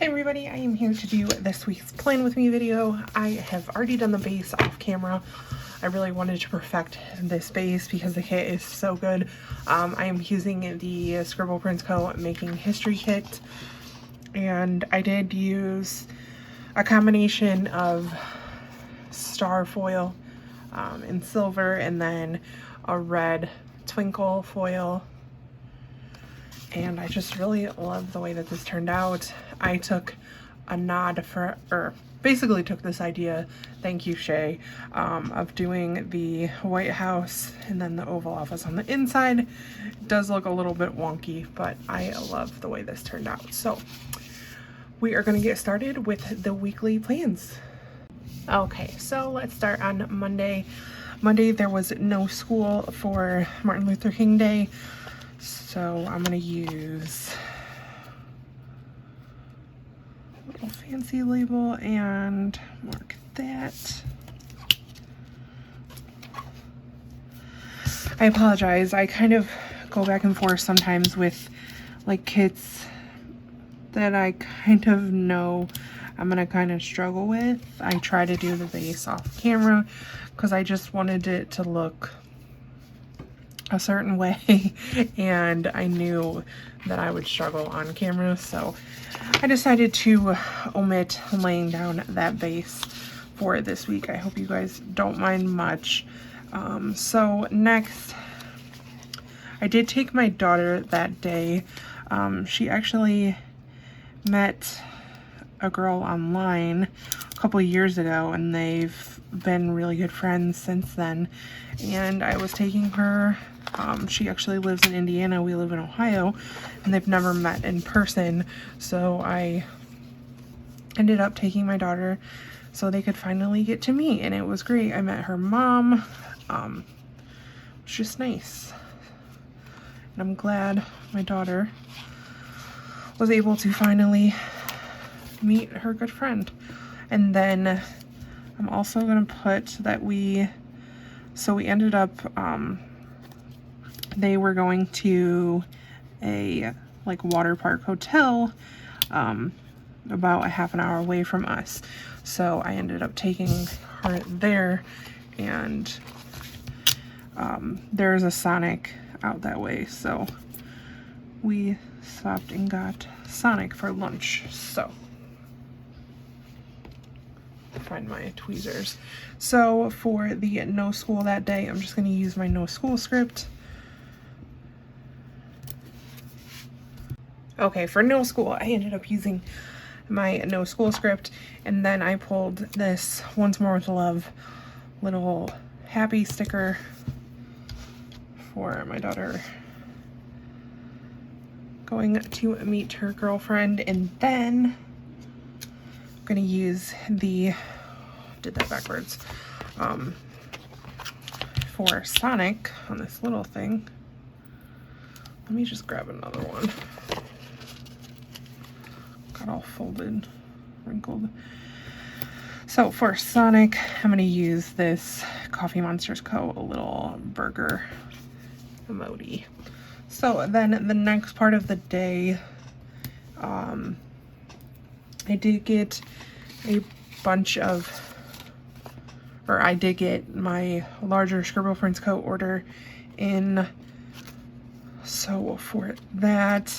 Hey everybody, I am here to do this week's Plan With Me video. I have already done the base off camera. I really wanted to perfect this base because the kit is so good. I am using the Scribble Prints Co. Making History Kit, and I did use a combination of star foil in silver and then a red twinkle foil. And I just really love the way that this turned out. I took a nod for, or basically took this idea, thank you Shay, of doing the White House and then the Oval Office on the inside. It does look a little bit wonky, but I love the way this turned out. So we are going to get started with the weekly plans. Okay, so let's start on Monday. Monday there was no school for Martin Luther King Day. So I'm going to use a little fancy label and mark that. I apologize. I kind of go back and forth sometimes with like kits that I kind of know I'm going to kind of struggle with. I try to do the base off camera because I just wanted it to look a certain way and I knew that I would struggle on camera, so I decided to omit laying down that base for this week. I hope you guys don't mind much. So next, I did take my daughter that day. She actually met a girl online a couple years ago and they've been really good friends since then, and I was taking her. She actually lives in Indiana, we live in Ohio, and they've never met in person, so I ended up taking my daughter so they could finally get to meet, and it was great. I met her mom. It's just nice, and I'm glad my daughter was able to finally meet her good friend. And then I'm also gonna put that we ended up they were going to a like water park hotel about a half an hour away from us, so I ended up taking her there, and there's a Sonic out that way, so we stopped and got Sonic for lunch. So find my tweezers. So for the no school that day, I'm just going to use my no school script. Okay, for no school, I ended up using my no school script, and then I pulled this Once More with Love little happy sticker for my daughter going to meet her girlfriend, and then I'm gonna use the, did that backwards, for Sonic on this little thing. Let me just grab another one. Got all folded, wrinkled. So for Sonic, I'm gonna use this Coffee Monsters Co. a little burger emoji. So then the next part of the day, I did get a bunch of, or I did get my larger Scribble Prints Co. order in. So for that,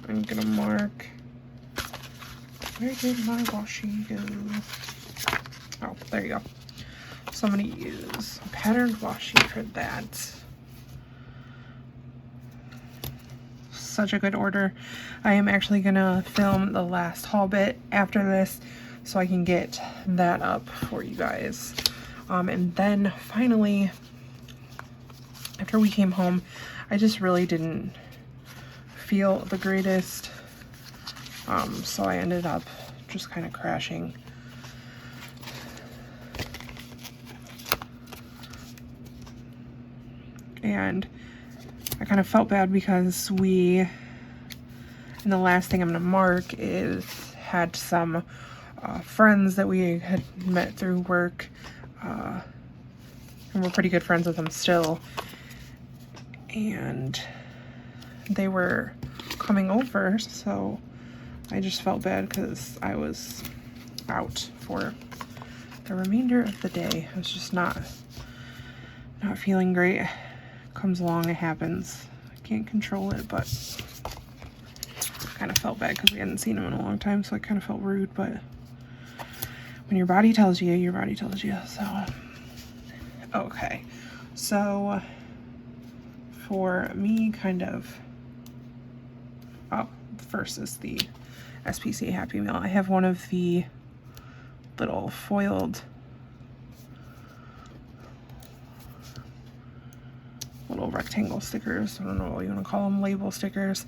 I'm gonna mark, where did my washi go? Oh, there you go. So I'm gonna use patterned washi for that. Such a good order. I am actually gonna film the last haul bit after this so I can get that up for you guys. And then finally, after we came home, I just really didn't feel the greatest, so I ended up just kind of crashing. And I kind of felt bad because we, and the last thing I'm going to mark is, had some friends that we had met through work, and we're pretty good friends with them still, and they were coming over, so I just felt bad because I was out for the remainder of the day. I was just not feeling great. Comes along, it happens. I can't control it, but kind of felt bad because we hadn't seen him in a long time, so I kind of felt rude. But when your body tells you, your body tells you. So okay, so for me, kind of, oh, first is the SPCA Happy Meal. I have one of the little foiled little rectangle stickers. I don't know what you want to call them, label stickers.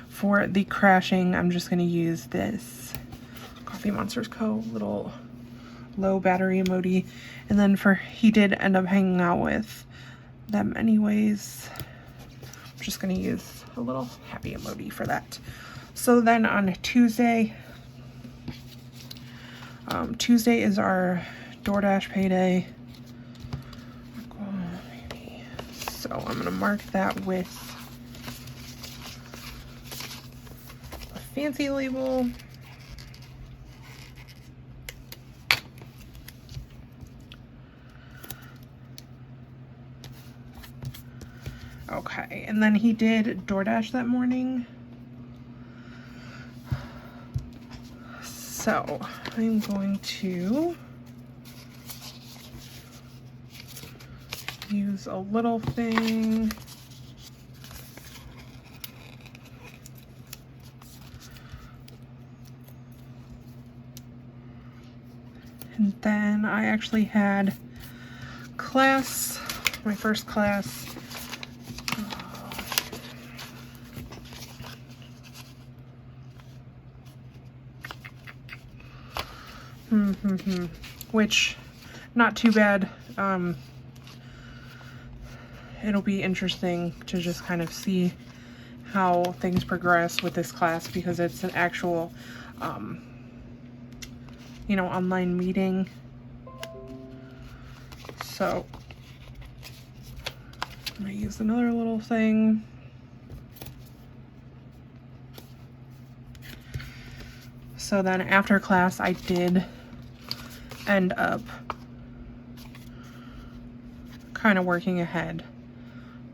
For the crashing, I'm just going to use this Coffee Monsters Co. little low battery emoji. And then he did end up hanging out with them anyways. I'm just going to use a little happy emoji for that. So then on Tuesday, Tuesday is our DoorDash payday. So I'm going to mark that with a fancy label. Okay, and then he did DoorDash that morning. So I'm going to use a little thing. And then I actually had class, my first class. Which, not too bad. It'll be interesting to just kind of see how things progress with this class, because it's an actual, you know, online meeting. So I'm gonna use another little thing. So then after class, I did end up kind of working ahead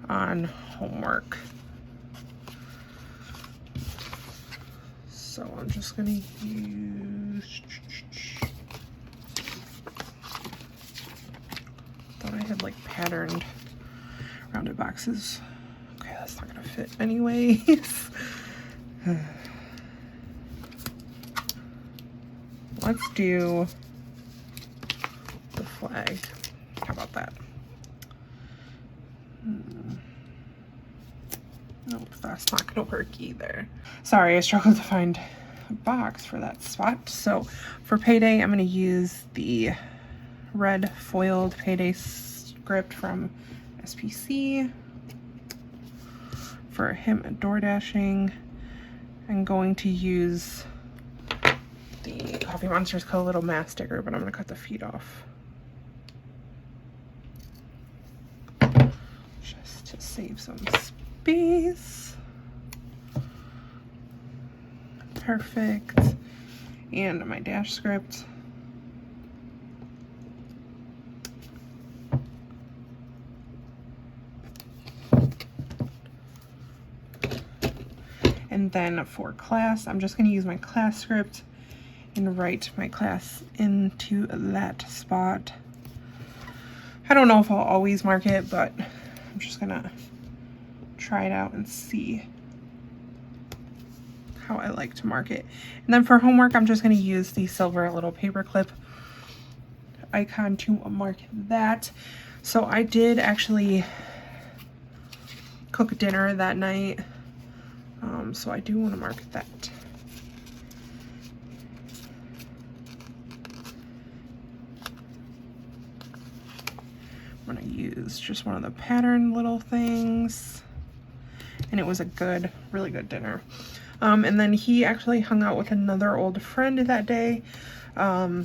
on homework. So I'm just gonna use, thought I had like patterned rounded boxes. Okay, that's not gonna fit anyways. Let's do the flag. How about that? Nope, that's not gonna work either. Sorry, I struggled to find a box for that spot. So for payday, I'm gonna use the red foiled payday script from SPC. For him door dashing, I'm going to use the Coffee Monsters Co. little mask sticker, but I'm gonna cut the feet off just to save some space. Perfect. And my dash script. And then for class, I'm just going to use my class script and write my class into that spot. I don't know if I'll always mark it, but I'm just going to try it out and see how I like to mark it. And then for homework, I'm just going to use the silver little paperclip icon to mark that. So I did actually cook dinner that night. So I do want to mark that. I'm going to use just one of the pattern little things. And it was a good, really good dinner. And then he actually hung out with another old friend that day. So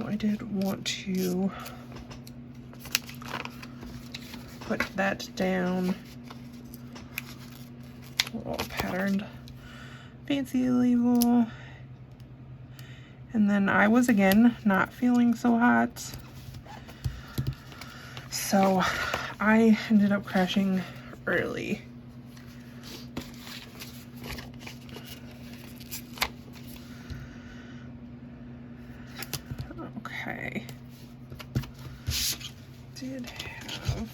I did want to put that down. little patterned fancy label. And then I was again not feeling so hot, so I ended up crashing early. Okay. Did have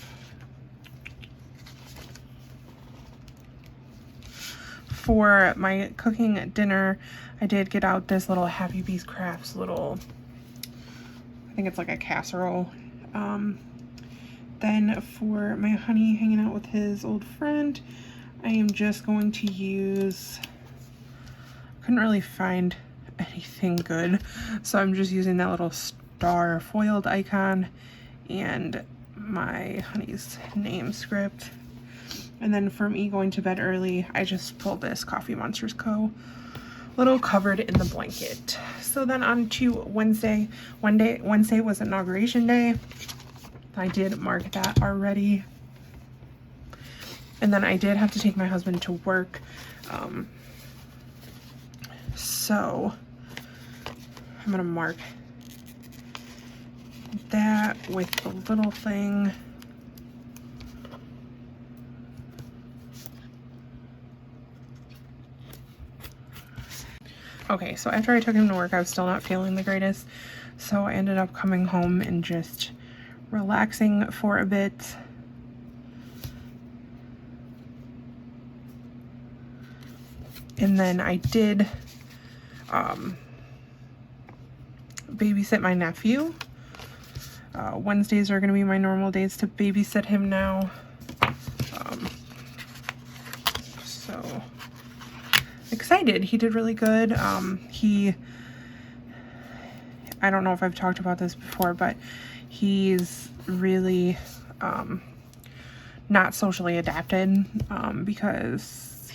for my cooking dinner, I did get out this little Happy Bees Crafts little, I think it's like a casserole. Then for my honey hanging out with his old friend, I am just going to use, couldn't really find anything good, so I'm just using that little star foiled icon and my honey's name script. And then for me going to bed early, I just pulled this Coffee Monsters Co. little covered in the blanket. So then on to Wednesday. Wednesday was inauguration day. I did mark that already. And then I did have to take my husband to work. So I'm gonna mark that with the little thing. Okay, so after I took him to work, I was still not feeling the greatest. So I ended up coming home and just relaxing for a bit. And then I did babysit my nephew. Wednesdays are going to be my normal days to babysit him now. So excited. He did really good. I don't know if I've talked about this before, but he's really not socially adapted because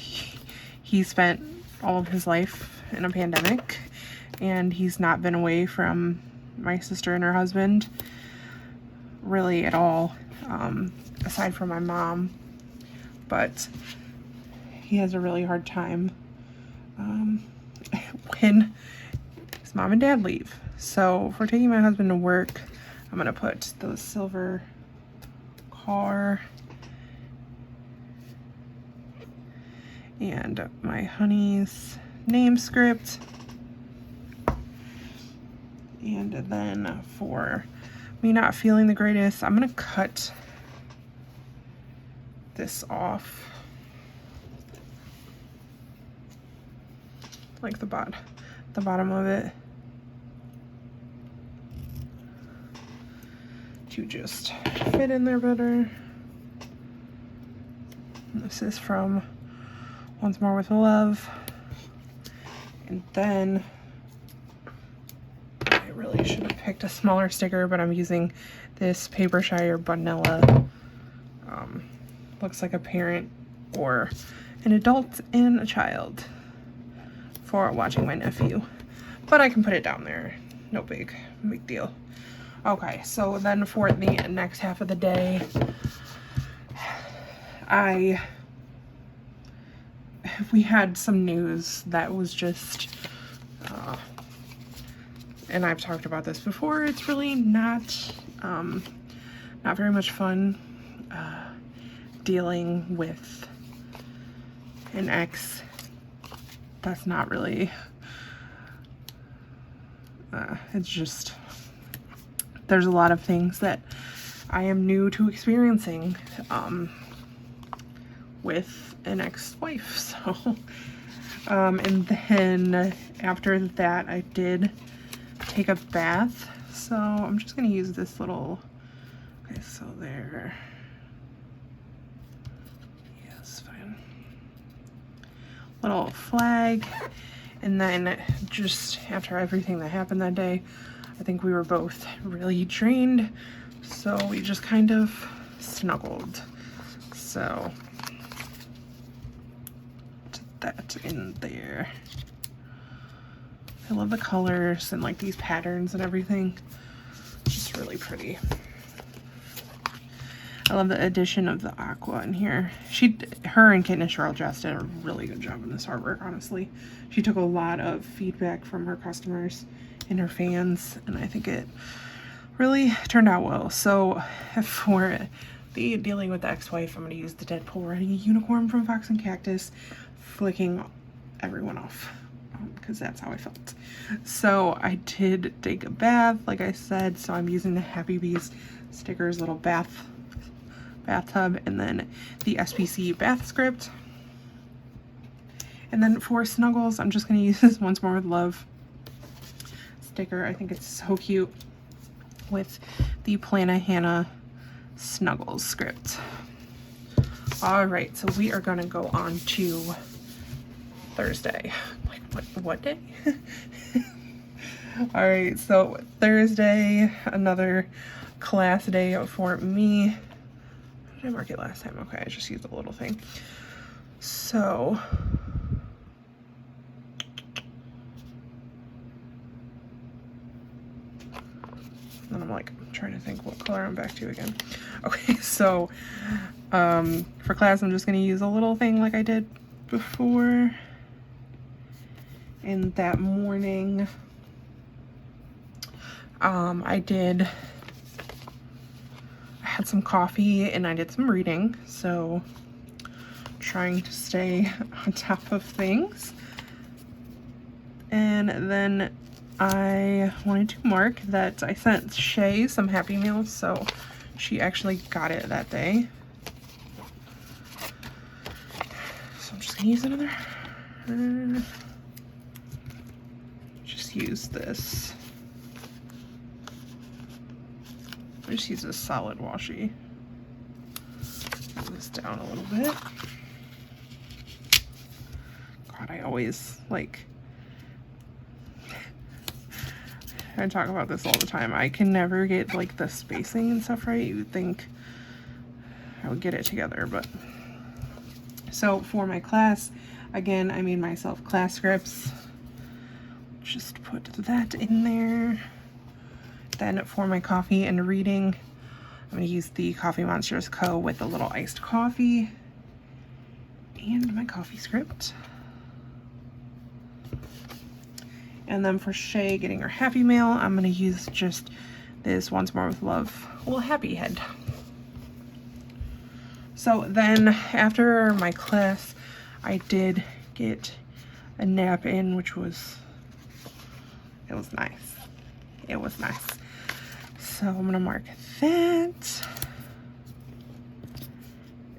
he spent all of his life in a pandemic, and he's not been away from my sister and her husband really at all, aside from my mom. But he has a really hard time when his mom and dad leave. So for taking my husband to work, I'm gonna put the silver car and my honey's name script. And then for me not feeling the greatest, I'm gonna cut this off, like the bottom of it, to just fit in there better. This is from Once More With Love. And then I really should have picked a smaller sticker, but I'm using this Paper Shire Vanilla. Looks like a parent or an adult and a child for watching my nephew. But I can put it down there. No big deal. Okay, so then for the next half of the day, we had some news that was just, and I've talked about this before, it's really not very much fun dealing with an ex that's not really, it's just, there's a lot of things that I am new to experiencing with an ex-wife. So and then after that I did take a bath, so I'm just gonna use this little, okay, so there, yes, fine, little flag. And then just after everything that happened that day, I think we were both really drained, so we just kind of snuggled. So put that in there. I love the colors and like these patterns and everything. It's just really pretty. I love the addition of the aqua in here. Her and Kitten and Cheryl Jess did a really good job in this artwork, honestly. She took a lot of feedback from her customers and her fans, and I think it really turned out well. So for the dealing with the ex-wife, I'm going to use the Deadpool riding a unicorn from Fox and Cactus, flicking everyone off, because that's how I felt. So I did take a bath, like I said, so I'm using the Happy Bees stickers little bathtub, and then the SPC bath script. And then for Snuggles, I'm just going to use this Once More with Love sticker. I think it's so cute with the Plana Hannah Snuggles script. All right, so we are going to go on to Thursday. Like, what day? All right, so Thursday, another class day for me. How did I mark it last time? Okay, I just used a little thing. So and I'm like trying to think what color I'm back to again. Okay, so for class, I'm just going to use a little thing like I did before. And that morning, I had some coffee and I did some reading, so trying to stay on top of things. And then I wanted to mark that I sent Shay some Happy Meals, so she actually got it that day. So I'm just gonna use another, just use this. I just use a solid washi. Move this down a little bit. God, I always I talk about this all the time. I can never get like the spacing and stuff right. You would think I would get it together, but so for my class, again, I made myself class scripts. Just put that in there. Then for my coffee and reading, I'm going to use the Coffee Monsters Co. with a little iced coffee and my coffee script. And then for Shay getting her Happy Mail, I'm going to use just this Once More with Love little happy head. So then after my class, I did get a nap in, which was, it was nice. It was nice. So I'm going to mark that.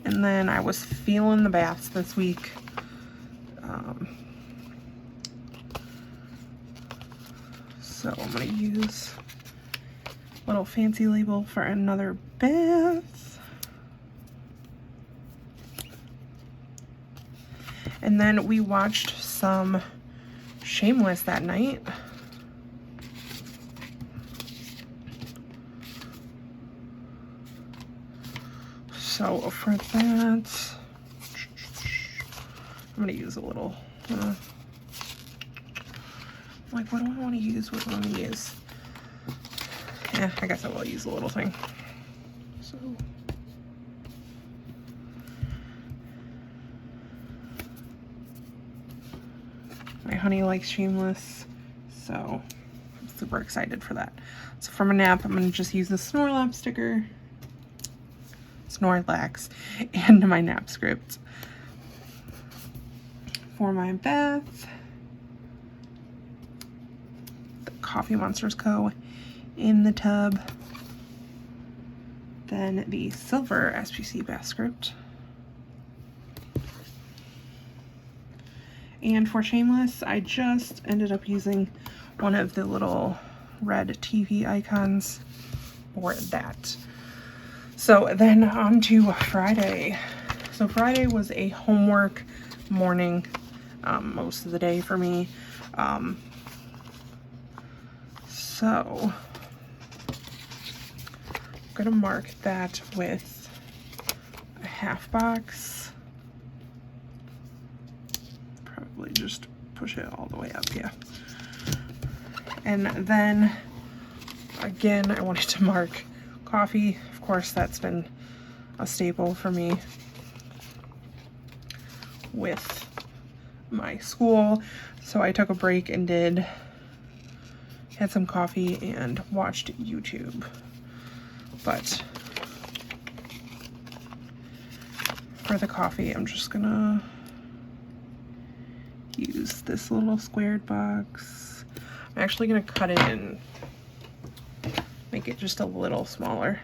And then I was feeling the baths this week. So I'm going to use a little fancy label for another bath. And then we watched some Shameless that night. So for that, I'm going to use a little, like, what do I want to use? What do I want to use? Yeah, I guess I will use a little thing. So, my honey likes Shameless, so I'm super excited for that. So for my nap, I'm going to just use the Snorlax sticker, Snorlax, and my nap script. For my bath, the Coffee Monsters Co. in the tub. Then the silver SPC bath script. And for Shameless, I just ended up using one of the little red TV icons for that. So then on to Friday. So Friday was a homework morning, most of the day for me. So I'm gonna mark that with a half box. Probably just push it all the way up, yeah. And then again, I wanted to mark coffee. Of course, that's been a staple for me with my school. So I took a break and had some coffee and watched YouTube. But for the coffee, I'm just gonna use this little squared box. I'm actually gonna cut it and make it just a little smaller.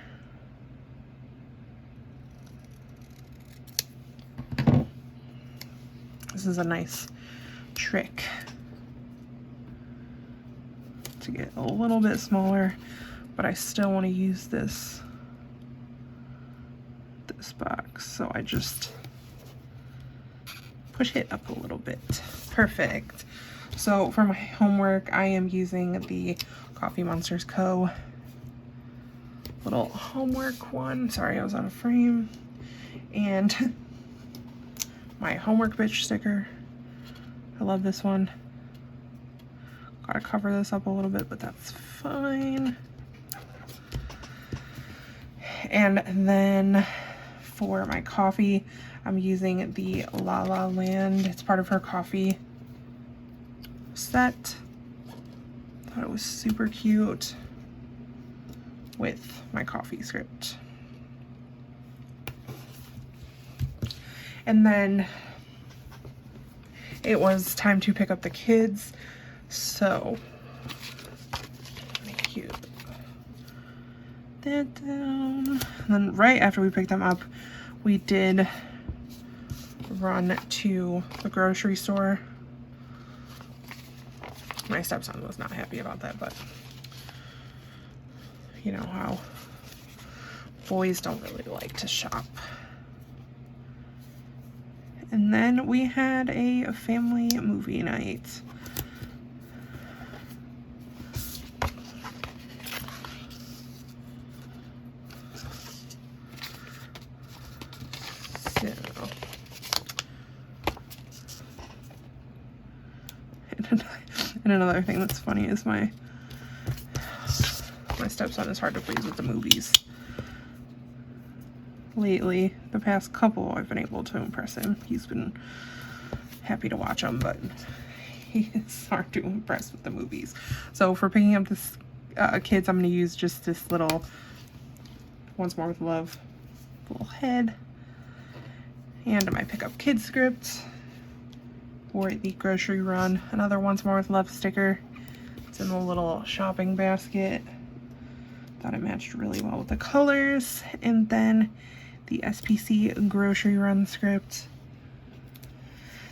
This is a nice trick to get a little bit smaller, but I still want to use this box, so I just push it up a little bit. Perfect. So for my homework, I am using the Coffee Monsters Co. little homework one. Sorry, I was out of frame. And my homework bitch sticker. I love this one. Gotta cover this up a little bit, but that's fine. And then for my coffee, I'm using the La La Land. It's part of her coffee set. Thought it was super cute with my coffee script. And then it was time to pick up the kids, so cute. That down. And then right after we picked them up, we did run to the grocery store. My stepson was not happy about that, but you know how boys don't really like to shop. And then we had a family movie night. And another thing that's funny is my stepson is hard to please with the movies. Lately, the past couple, I've been able to impress him. He's been happy to watch them, but he's hard to impress with the movies. So for picking up this kids, I'm going to use just this little Once More with Love little head. And my pick up kids script for the grocery run. Another Once More with Love sticker. It's in the little shopping basket. Thought it matched really well with the colors. And then the SPC grocery run script.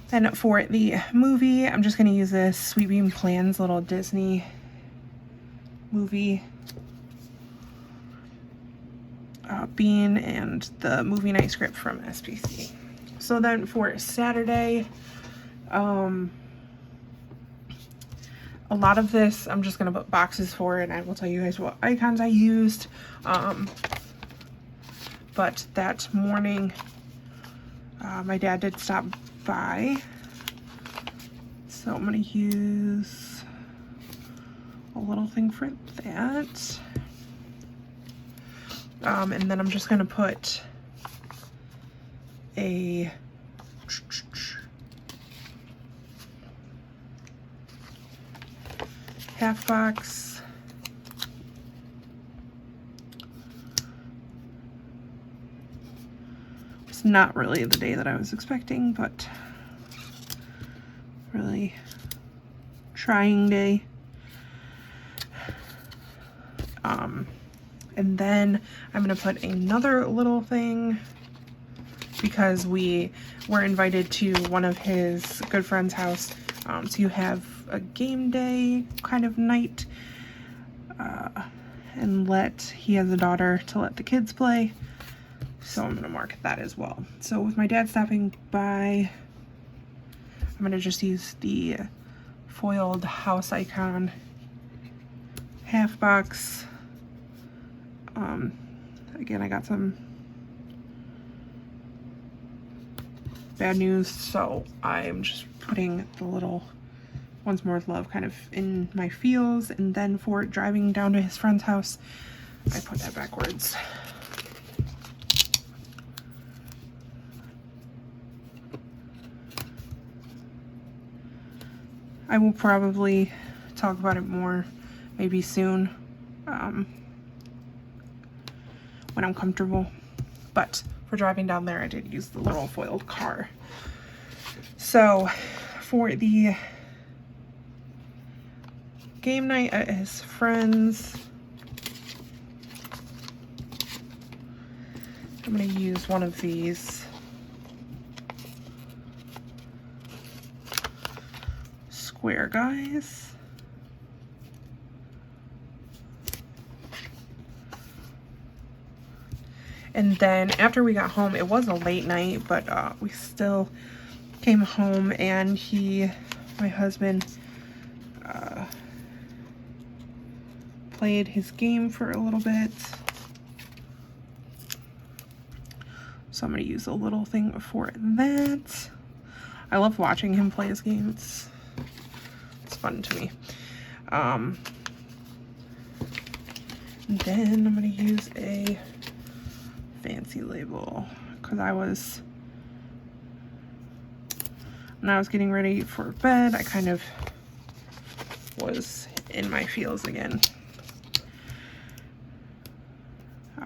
Then for the movie, I'm just going to use this Sweet Bean Plans little Disney movie bean and the movie night script from SPC. So then for Saturday, a lot of this I'm just going to put boxes for, and I will tell you guys what icons I used. But that morning, my dad did stop by, so I'm going to use a little thing for that. And then I'm just going to put a half box. It's not really the day that I was expecting, but really trying day. And then I'm going to put another little thing because we were invited to one of his good friend's house to have a game day kind of night, and he has a daughter to let the kids play, so I'm going to mark that as well. So with my dad stopping by, I'm going to just use the foiled house icon half box. Again, I got some bad news, so I'm just putting the little Once More with Love kind of in my feels, and then for driving down to his friend's house, I put that backwards. I will probably talk about it more maybe soon when I'm comfortable. But for driving down there, I did use the little foiled car. So for the game night at his friends, I'm going to use one of these square guys. And then after we got home, it was a late night, but we still came home, and my husband, played his game for a little bit. So I'm going to use a little thing for that. I love watching him play his games. It's fun to me. And then I'm going to use a fancy label because when I was getting ready for bed, I kind of was in my feels again.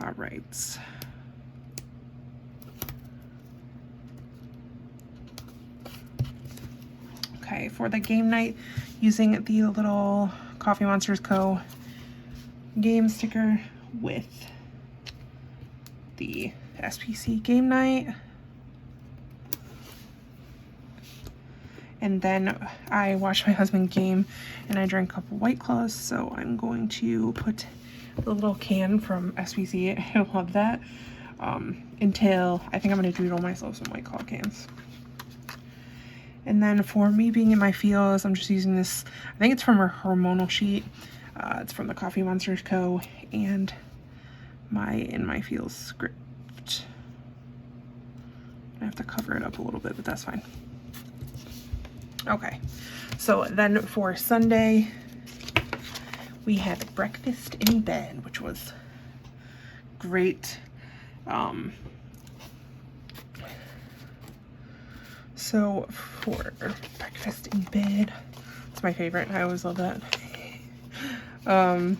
All right. Okay, for the game night, using the little Coffee Monsters Co. game sticker with the SPC game night. And then I watched my husband game and I drank a couple White Claws, so I'm going to put the little can from SPC, I love that, until I think I'm going to doodle myself some White Claw cans. And then for me being in my feels, I'm just using this, I think it's from a hormonal sheet. It's from the Coffee Monsters Co. and my In My Feels script. I have to cover it up a little bit, but that's fine. Okay, so then for Sunday, we had breakfast in bed, which was great. So for breakfast in bed, it's my favorite. I always love that. I'm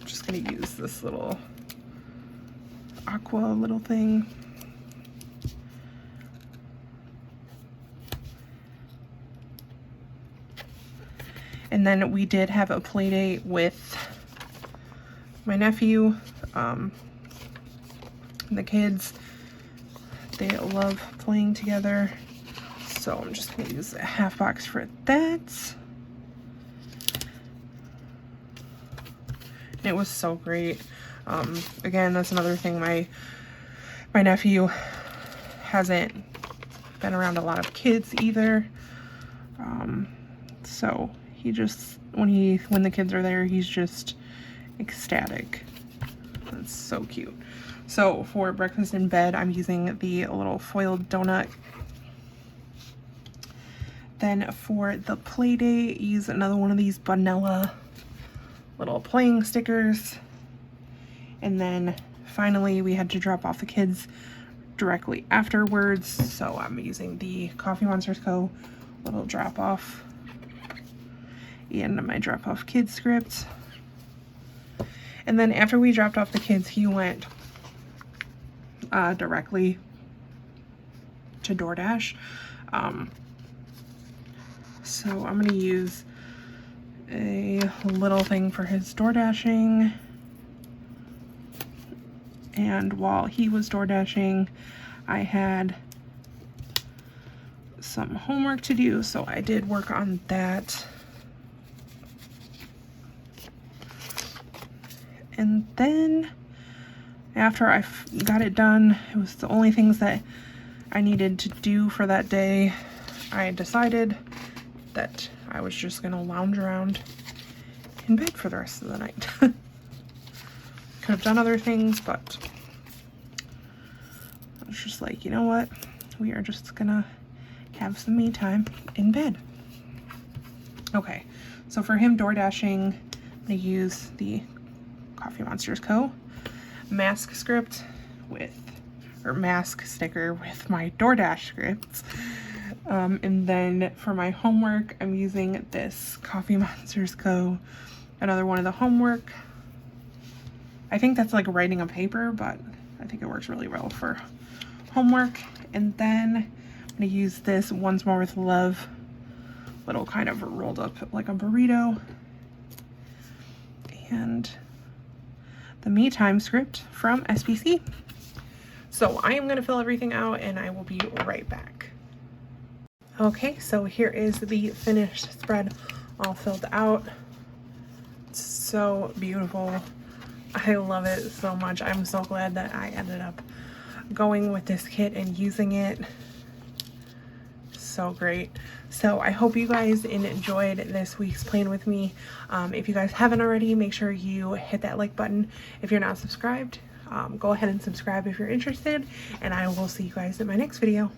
just gonna use this little aqua little thing. And then we did have a play date with my nephew, the kids. They love playing together, so I'm just gonna use a half box for that. And it was so great. Again, that's another thing, my nephew hasn't been around a lot of kids either, so he just, when the kids are there, he's just ecstatic. That's so cute. So for breakfast in bed, I'm using the little foiled donut. Then for the play date, use another one of these vanilla little playing stickers. And then finally we had to drop off the kids directly afterwards, so I'm using the Coffee Monsters Co. little drop off and my drop off kids script. And then after we dropped off the kids, he went directly to DoorDash. So I'm going to use a little thing for his DoorDashing. And while he was DoorDashing, I had some homework to do, so I did work on that. And then after I got it done, it was the only things that I needed to do for that day. I decided that I was just gonna lounge around in bed for the rest of the night. Could have done other things, but I was just like, you know what? We are just gonna have some me time in bed. Okay, so for him DoorDashing, I use the Coffee Monsters Co. mask script with, or mask sticker with my DoorDash scripts. And then for my homework, I'm using this Coffee Monsters Co. Another one of the homework. I think that's like writing a paper, but I think it works really well for homework. And then I'm gonna use this Once More with Love, little kind of rolled up like a burrito. And the Me Time script from SPC. So I am gonna fill everything out and I will be right back. Okay, so here is the finished spread all filled out. It's so beautiful. I love it so much. I'm so glad that I ended up going with this kit and using it. So great. So I hope you guys enjoyed this week's plan with me. If you guys haven't already, make sure you hit that like button. If you're not subscribed, go ahead and subscribe if you're interested, and I will see you guys in my next video.